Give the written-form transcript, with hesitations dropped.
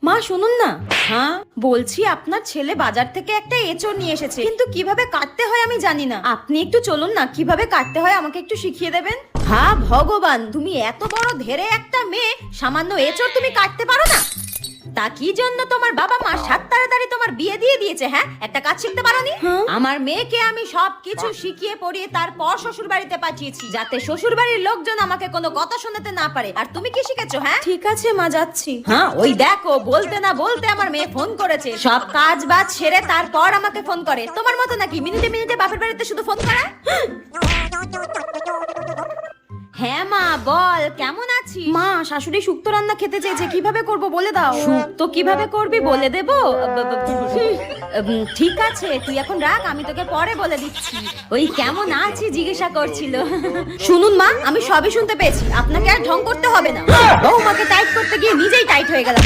মা শুনুন না। হ্যাঁ বলছি, আপনার ছেলে বাজার থেকে একটা এঁচড় নিয়ে এসেছে, কিন্তু কিভাবে কাটতে হয় আমি জানি না। আপনি একটু চলুন না, কিভাবে কাটতে হয় আমাকে একটু শিখিয়ে দেবেন। হ্যাঁ ভগবান, তুমি এত বড় ধেরে একটা মেয়ে, সামান্য এঁচড় তুমি কাটতে পারো না? তা কি জন্য তোমার বাবা মা সাত তাড়াতাড়ি তোমার বিয়ে দিয়ে দিয়েছে? হ্যাঁ, একটা কাজ শিখতে পারোনি? আমার মেয়েকে আমি সবকিছু শিখিয়ে পড়িয়ে তারপর শ্বশুর বাড়িতে পাঠিয়েছি, যাতে শ্বশুর বাড়ির লোকজন আমাকে কোনো কথা শোনাতে না পারে। আর তুমি কি শিখেছো? হ্যাঁ ঠিক আছে মা, যাচ্ছি। হ্যাঁ ওই দেখো, বলতে না বলতে আমার মেয়ে ফোন করেছে। সব কাজ বাজ সেরে তারপর আমাকে ফোন করে। তোমার মতো নাকি মিনিটে মিনিটে বাপের বাড়িতে শুধু ফোন করা? হ্যাঁ মা বল, কেমন আছিস? মা শাশুড়ি শুক্তো রান্না খেতে চেয়েছে, কিভাবে করব বলে দাও। শুক্তো কিভাবে করবি বলে দেবো? ঠিক আছে, তুই এখন রাখ, আমি তোকে পরে বলে দিচ্ছি। ওই কেমন আছি জিজ্ঞাসা করছিল। শুনুন মা, আমি সবই শুনতে পেয়েছি, আপনাকে আর ঢং করতে হবে না। বৌমাকে টাইট করতে গিয়ে নিজেই টাইট হয়ে গেলাম।